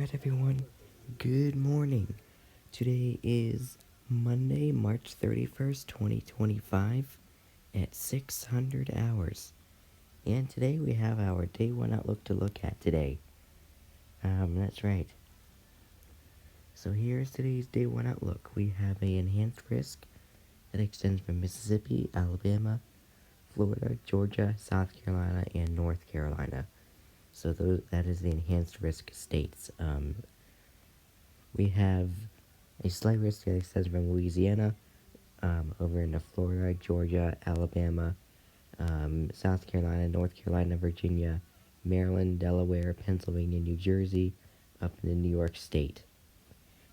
Alright everyone, good morning. Today is Monday, March 31st, 2025 at 600 hours. And today we have our day one outlook to look at today. That's right. So here's today's day one outlook. We have a enhanced risk that extends from Mississippi, Alabama, Florida, Georgia, South Carolina, and North Carolina. So that is the enhanced risk states. We have a slight risk that extends from Louisiana over into Florida, Georgia, Alabama, South Carolina, North Carolina, Virginia, Maryland, Delaware, Pennsylvania, New Jersey, up into New York State.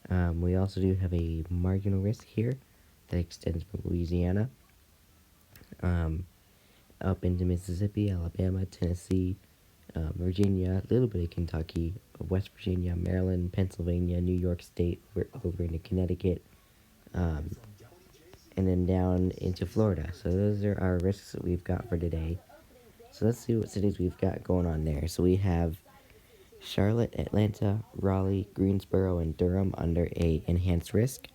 We also do have a marginal risk here that extends from Louisiana up into Mississippi, Alabama, Tennessee, Virginia, a little bit of Kentucky, West Virginia, Maryland, Pennsylvania, New York State, we're over into Connecticut, and then down into Florida. So those are our risks that we've got for today. So let's see what cities we've got going on there. So we have Charlotte, Atlanta, Raleigh, Greensboro, and Durham under a enhanced risk.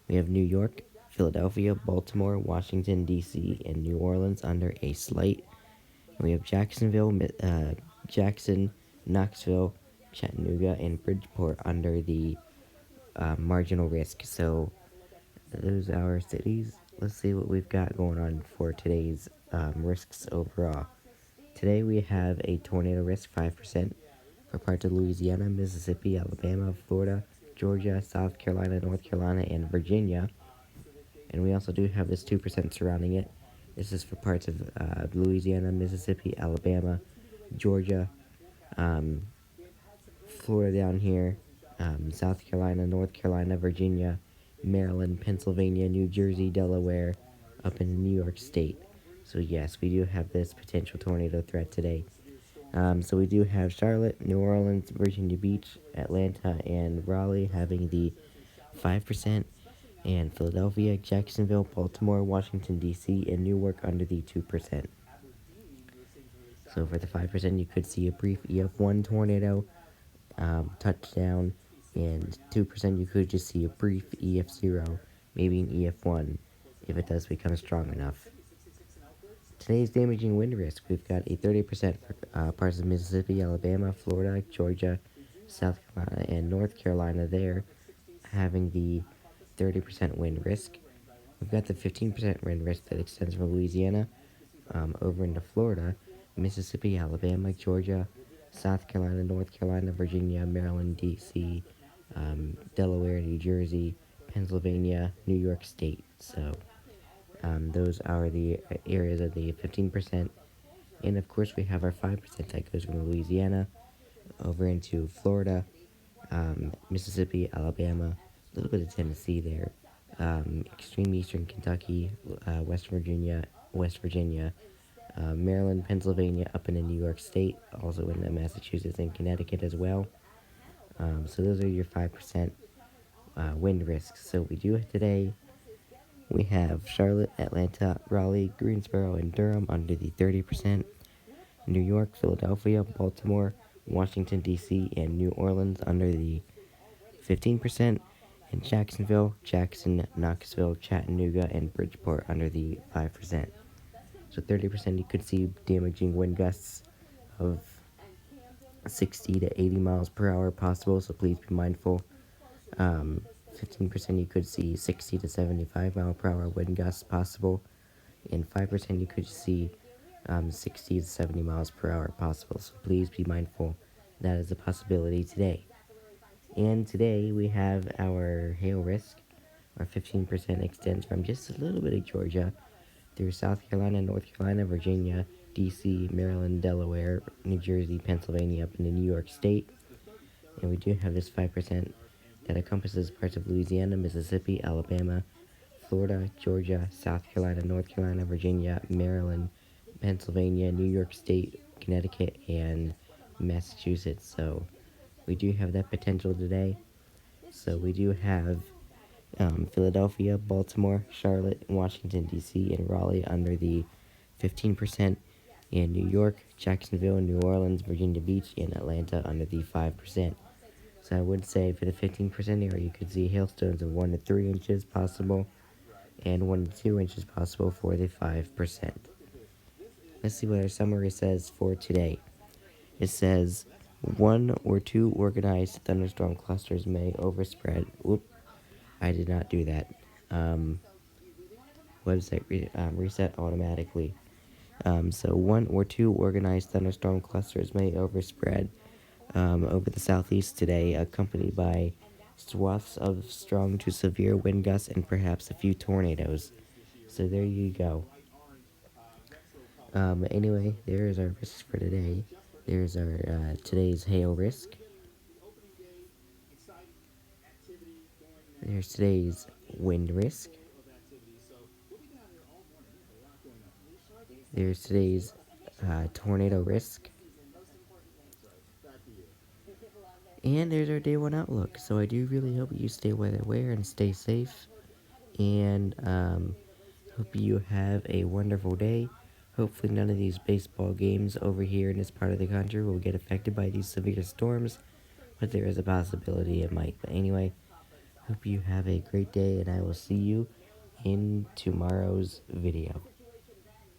We have New York, Philadelphia, Baltimore, Washington, D.C., and New Orleans under a slight. And we have Jacksonville, Jackson, Knoxville, Chattanooga, and Bridgeport under the marginal risk. So those are our cities. Let's see what we've got going on for today's risks overall. Today we have a tornado risk 5% for parts of Louisiana, Mississippi, Alabama, Florida, Georgia, South Carolina, North Carolina, and Virginia. And we also do have this 2% surrounding it. This is for parts of Louisiana, Mississippi, Alabama, Georgia, Florida down here, South Carolina, North Carolina, Virginia, Maryland, Pennsylvania, New Jersey, Delaware, up in New York State. So yes, we do have this potential tornado threat today. So we do have Charlotte, New Orleans, Virginia Beach, Atlanta, and Raleigh having the 5%, and Philadelphia, Jacksonville, Baltimore, Washington, D.C., and Newark under the 2%. So for the 5%, you could see a brief EF1 tornado touchdown, and 2% you could just see a brief EF0, maybe an EF1, if it does become strong enough. Today's damaging wind risk, we've got a 30% for parts of Mississippi, Alabama, Florida, Georgia, South Carolina, and North Carolina there, having the 30% wind risk. We've got the 15% wind risk that extends from Louisiana over into Florida, Mississippi, Alabama, Georgia, South Carolina, North Carolina, Virginia, Maryland, D.C., Delaware, New Jersey, Pennsylvania, New York State. So those are the areas of the 15%. And of course, we have our 5% that goes from Louisiana over into Florida, Mississippi, Alabama, a little bit of Tennessee there, extreme eastern Kentucky, West Virginia, Maryland, Pennsylvania, up into New York State, also in Massachusetts and Connecticut as well. So those are your 5% wind risks. So we do today, we have Charlotte, Atlanta, Raleigh, Greensboro, and Durham under the 30%, New York, Philadelphia, Baltimore, Washington, D.C., and New Orleans under the 15%, and Jacksonville, Jackson, Knoxville, Chattanooga, and Bridgeport under the 5%. So 30% you could see damaging wind gusts of 60 to 80 miles per hour possible, so please be mindful. 15% you could see 60 to 75 mile per hour wind gusts possible, and 5% you could see 60 to 70 miles per hour possible, so please be mindful. That is a possibility today. And today we have our hail risk. Our 15% extends from just a little bit of Georgia through South Carolina, North Carolina, Virginia, D.C., Maryland, Delaware, New Jersey, Pennsylvania, up into New York State. And we do have this 5% that encompasses parts of Louisiana, Mississippi, Alabama, Florida, Georgia, South Carolina, North Carolina, Virginia, Maryland, Pennsylvania, New York State, Connecticut, and Massachusetts. So we do have that potential today. So we do have Philadelphia, Baltimore, Charlotte, Washington, D.C., and Raleigh under the 15%, and New York, Jacksonville, New Orleans, Virginia Beach, and Atlanta under the 5%. So I would say for the 15% area, you could see hailstones of 1 to 3 inches possible, and 1 to 2 inches possible for the 5%. Let's see what our summary says for today. It says 1 or 2 organized thunderstorm clusters may overspread. Whoop, I did not do that. Website reset automatically. So 1 or 2 organized thunderstorm clusters may overspread over the southeast today, accompanied by swaths of strong to severe wind gusts and perhaps a few tornadoes. So there you go. Anyway, there's our risks for today. There's our today's hail risk. There's today's wind risk. There's today's tornado risk. And there's our day one outlook. So I do really hope you stay weather aware and stay safe. And hope you have a wonderful day. Hopefully none of these baseball games over here in this part of the country will get affected by these severe storms. But there is a possibility it might. But anyway, hope you have a great day, and I will see you in tomorrow's video.